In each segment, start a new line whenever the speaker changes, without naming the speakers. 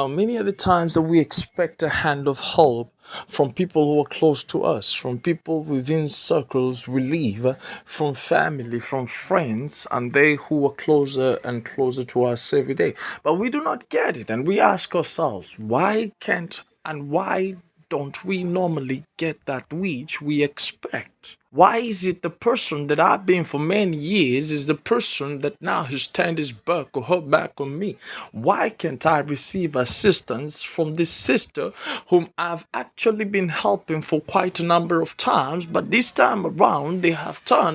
Now, many of the times that we expect a hand of help from people who are close to us, from people within circles we live, from family, from friends, and they who are closer and closer to us every day. But we do not get it, and we ask ourselves, why can't and why don't we normally get that which we expect? Why is it the person that I've been for many years is the person that now has turned his back or her back on me? Why can't I receive assistance from this sister whom I've actually been helping for quite a number of times, but this time around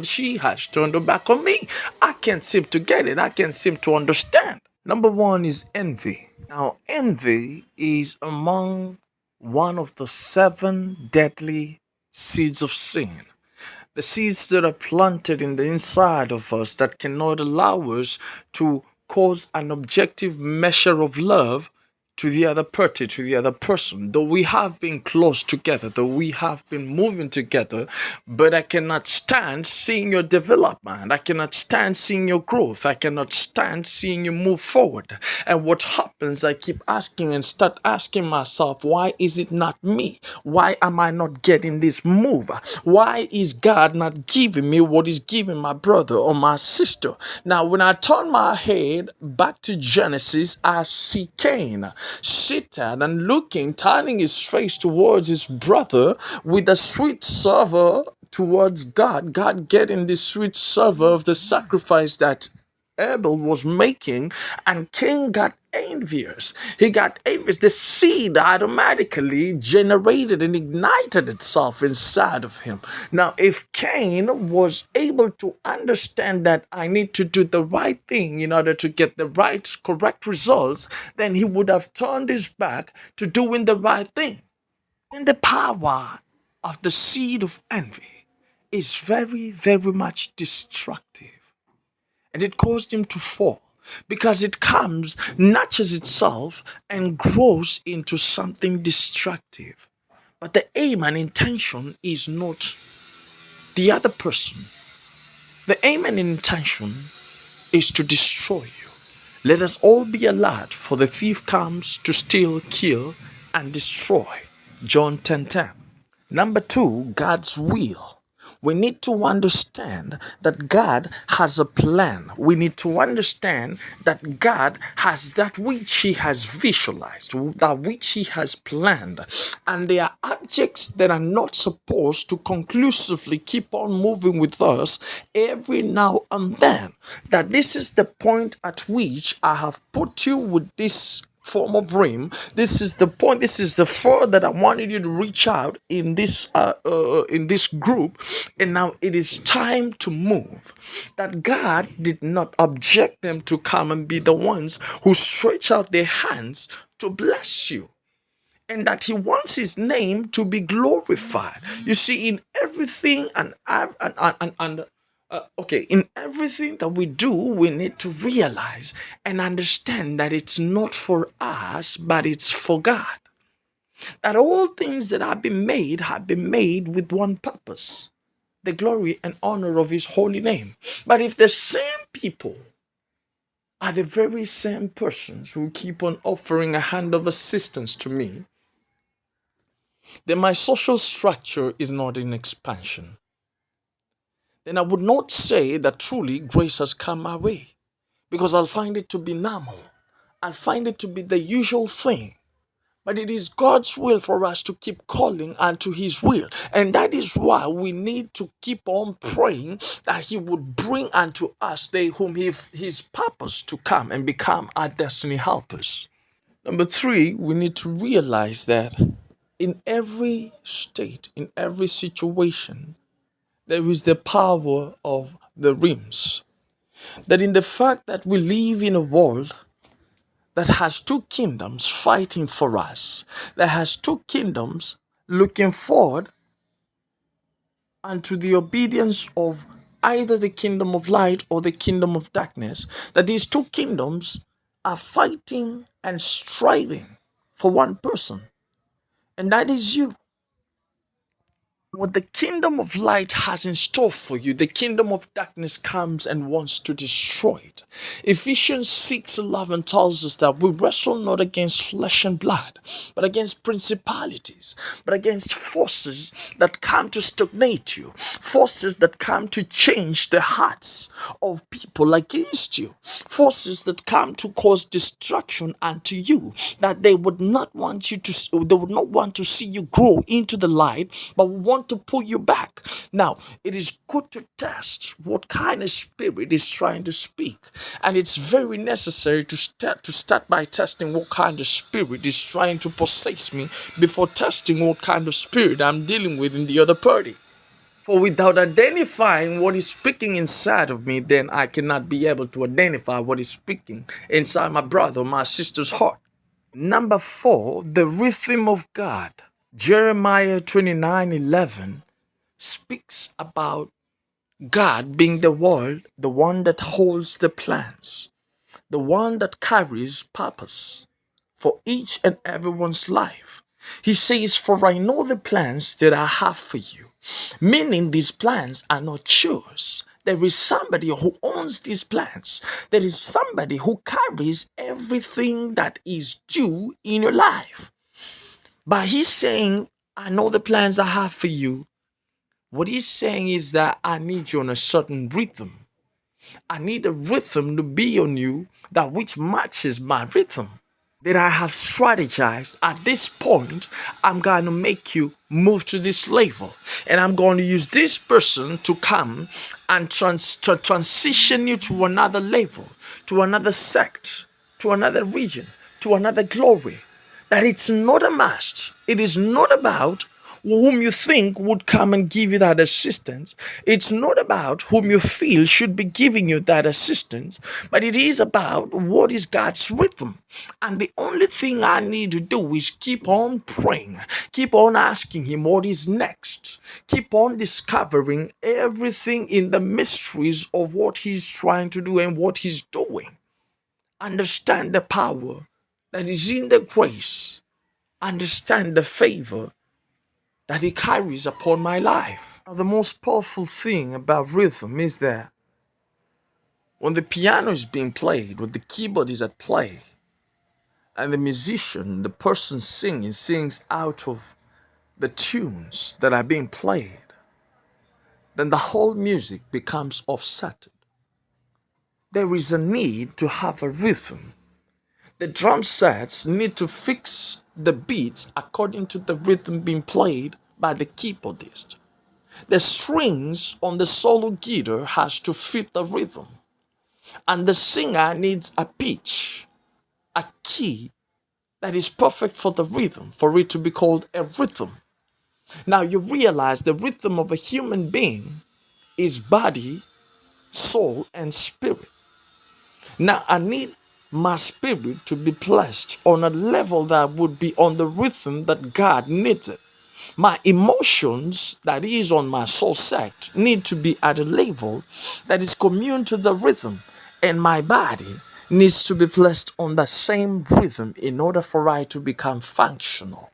she has turned her back on me? I can't seem to get it. I can't seem to understand. Number one is envy. Now, envy is among one of the seven deadly seeds of sin. The seeds that are planted in the inside of us that cannot allow us to cause an objective measure of love to the other party, to the other person. Though we have been close together, though we have been moving together, but I cannot stand seeing your development. I cannot stand seeing your growth. I cannot stand seeing you move forward. And what happens, I keep asking and start asking myself, why is it not me? Why am I not getting this move? Why is God not giving me what He's giving my brother or my sister? Now, when I turn my head back to Genesis, I see Cain seated and looking, turning his face towards his brother with a sweet savor towards God. God getting the sweet savor of the sacrifice that Abel was making, and Cain got envious. He got envious. The seed automatically generated and ignited itself inside of him. Now, if Cain was able to understand that I need to do the right thing in order to get the right, correct results, then he would have turned his back to doing the right thing. And the power of the seed of envy is very, very much destructive. And it caused him to fall because it comes, nurtures itself, and grows into something destructive. But the aim and intention is not the other person. The aim and intention is to destroy you. Let us all be alert, for the thief comes to steal, kill, and destroy. John 10:10. Number two, God's will. We need to understand that God has a plan. We need to understand that God has that which He has visualized, that which He has planned. And there are objects that are not supposed to conclusively keep on moving with us every now and then. That this is the point at which I have put you with this form of rim. This is the point. This is the fur that I wanted you to reach out in this group, and now it is time to move. That God did not object them to come and be the ones who stretch out their hands to bless you, and that He wants His name to be glorified. You see, in everything in everything that we do, we need to realize and understand that it's not for us, but it's for God. That all things that have been made with one purpose, the glory and honor of His holy name. But if the same people are the very same persons who keep on offering a hand of assistance to me, then my social structure is not in expansion. Then I would not say that truly grace has come my way, because I'll find it to be normal. I'll find it to be the usual thing. But it is God's will for us to keep calling unto His will. And that is why we need to keep on praying that He would bring unto us they whom His purpose to come and become our destiny helpers. Number three, we need to realize that in every state, in every situation, there is the power of the rims. That in the fact that we live in a world that has two kingdoms fighting for us, that has two kingdoms looking forward unto the obedience of either the kingdom of light or the kingdom of darkness, that these two kingdoms are fighting and striving for one person, and that is you. What the kingdom of light has in store for you, the kingdom of darkness comes and wants to destroy it. Ephesians 6:11 tells us that we wrestle not against flesh and blood, but against principalities, but against forces that come to stagnate you, forces that come to change the hearts of people against you, forces that come to cause destruction unto you, that they would not want you to, they would not want to see you grow into the light, but want to pull you back. Now, it is good to test what kind of spirit is trying to speak, and it's very necessary to start by testing what kind of spirit is trying to possess me before testing what kind of spirit I'm dealing with in the other party. For without identifying what is speaking inside of me, then I cannot be able to identify what is speaking inside my brother or my sister's heart. Number 4, the rhythm of God. Jeremiah 29:11 speaks about God being the world, the one that holds the plans, the one that carries purpose for each and everyone's life. He says, "For I know the plans that I have for you," meaning these plans are not yours. There is somebody who owns these plans. There is somebody who carries everything that is due in your life. But he's saying, "I know the plans I have for you." What he's saying is that I need you on a certain rhythm. I need a rhythm to be on you that which matches my rhythm. That I have strategized at this point, I'm going to make you move to this level. And I'm going to use this person to come and transition you to another level, to another sect, to another region, to another glory. That it's not a must. It is not about whom you think would come and give you that assistance. It's not about whom you feel should be giving you that assistance, but it is about what is God's rhythm. And the only thing I need to do is keep on praying, keep on asking Him what is next, keep on discovering everything in the mysteries of what He's trying to do and what He's doing. Understand the power that is in the grace, understand the favor that He carries upon my life. Now, the most powerful thing about rhythm is that when the piano is being played, when the keyboard is at play, and the musician, the person singing, sings out of the tunes that are being played, then the whole music becomes offset. There is a need to have a rhythm. The drum sets need to fix the beats according to the rhythm being played by the keyboardist. The strings on the solo guitar has to fit the rhythm. And the singer needs a pitch, a key that is perfect for the rhythm, for it to be called a rhythm. Now you realize the rhythm of a human being is body, soul, and spirit. Now I need my spirit to be placed on a level that would be on the rhythm that God needs it. My emotions that is on my soul sect need to be at a level that is commune to the rhythm, and my body needs to be placed on the same rhythm in order for it to become functional.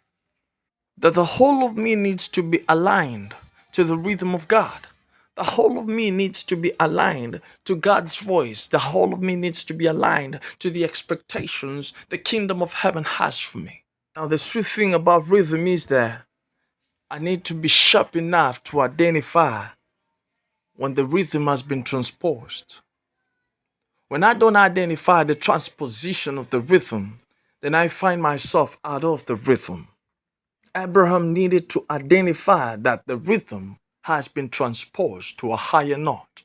That the whole of me needs to be aligned to the rhythm of God. The whole of me needs to be aligned to God's voice. The whole of me needs to be aligned to the expectations the kingdom of heaven has for me. Now, the sweet thing about rhythm is that I need to be sharp enough to identify when the rhythm has been transposed. When I don't identify the transposition of the rhythm, then I find myself out of the rhythm. Abraham needed to identify that the rhythm has been transposed to a higher note.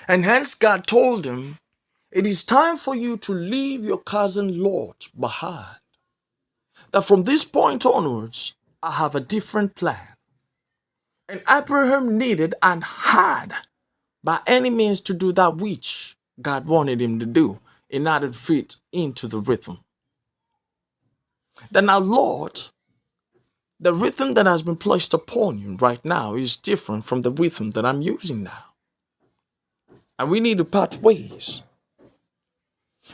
And hence God told him, "It is time for you to leave your cousin Lot behind. That from this point onwards, I have a different plan." And Abraham needed and had by any means to do that which God wanted him to do in order to fit into the rhythm. Then now, Lord, the rhythm that has been placed upon you right now is different from the rhythm that I'm using now. And we need to part ways.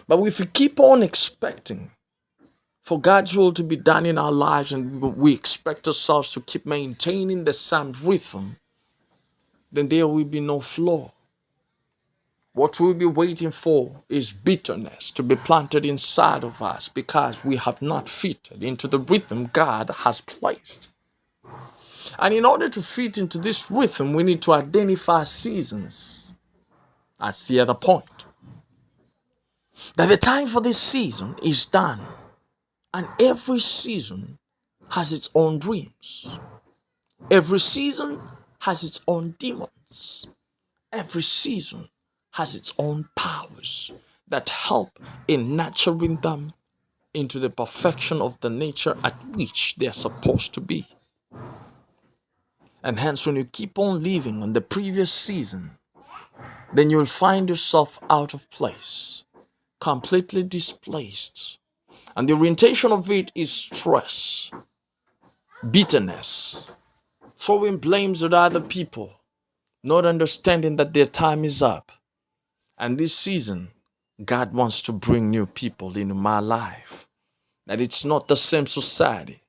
But if we keep on expecting for God's will to be done in our lives, and we expect ourselves to keep maintaining the same rhythm, then there will be no flaw. What we'll be waiting for is bitterness to be planted inside of us because we have not fitted into the rhythm God has placed. And in order to fit into this rhythm, we need to identify seasons. That's the other point. That the time for this season is done. And every season has its own dreams. Every season has its own demons. Every season has its own powers that help in nurturing them into the perfection of the nature at which they are supposed to be. And hence, when you keep on living on the previous season, then you'll find yourself out of place, completely displaced. And the orientation of it is stress, bitterness, throwing blames at other people, not understanding that their time is up. And this season, God wants to bring new people into my life. That it's not the same society,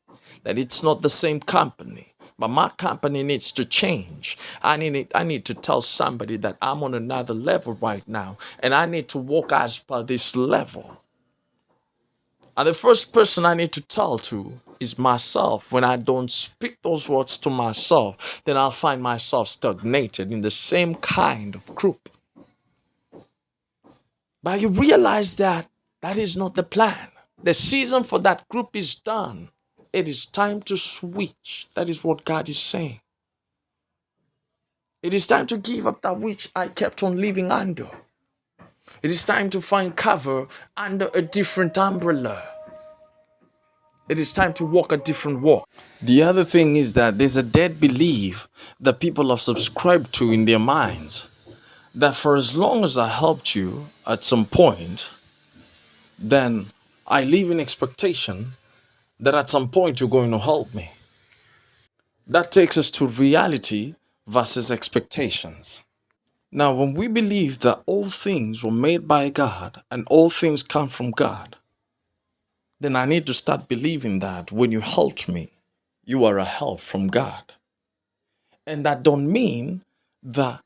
that it's not the same company, but my company needs to change. I need to tell somebody that I'm on another level right now, and I need to walk as per this level. And the first person I need to tell to is myself. When I don't speak those words to myself, then I'll find myself stagnated in the same kind of group. But you realize that that is not the plan. The season for that group is done. It is time to switch. That is what God is saying. It is time to give up that which I kept on living under. It is time to find cover under a different umbrella. It is time to walk a different walk. The other thing is that there's a dead belief that people have subscribed to in their minds, that for as long as I helped you at some point, then I live in expectation that at some point you're going to help me. That takes us to reality versus expectations. Now, when we believe that all things were made by God and all things come from God, then I need to start believing that when you helped me, you are a help from God. And that don't mean that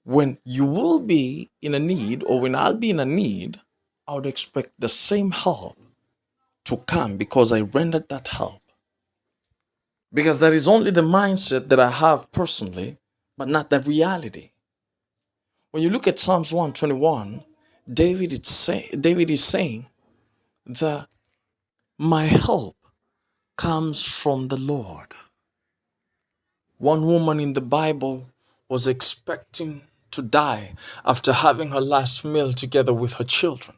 when you will be in a need or when I'll be in a need, I would expect the same help to come because I rendered that help. Because that is only the mindset that I have personally, but not the reality. When you look at Psalms 121, David is saying that my help comes from the Lord. One woman in the Bible was expecting to die after having her last meal together with her children.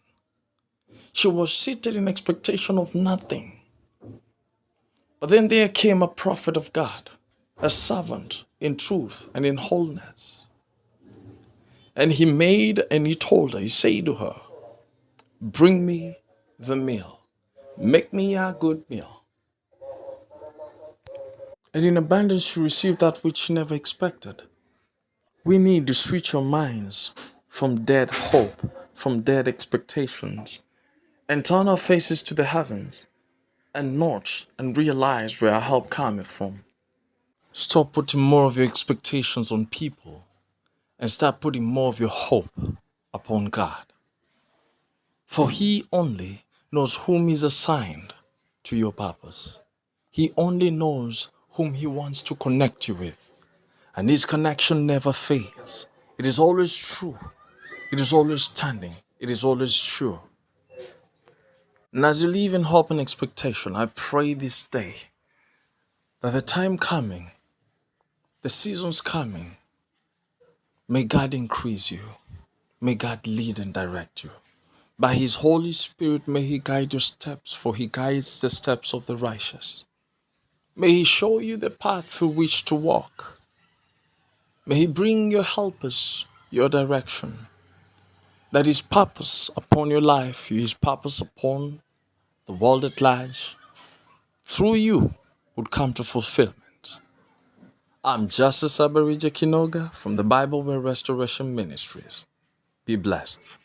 She was seated in expectation of nothing. But then there came a prophet of God, a servant in truth and in wholeness. And he told her, he said to her, bring me the meal. Make me a good meal. And in abundance she received that which she never expected. We need to switch our minds from dead hope, from dead expectations, and turn our faces to the heavens and not and realize where our help cometh from. Stop putting more of your expectations on people and start putting more of your hope upon God. For He only knows whom is assigned to your purpose. He only knows whom He wants to connect you with. And His connection never fades. It is always true. It is always standing. It is always sure. And as you live in hope and expectation, I pray this day that the time coming, the seasons coming, may God increase you. May God lead and direct you. By His Holy Spirit, may He guide your steps, for He guides the steps of the righteous. May He show you the path through which to walk. May He bring your helpers your direction. That His purpose upon your life, His purpose upon the world at large, through you would come to fulfillment. I'm Justice Abarija Kinoga from the Bible Way Restoration Ministries. Be blessed.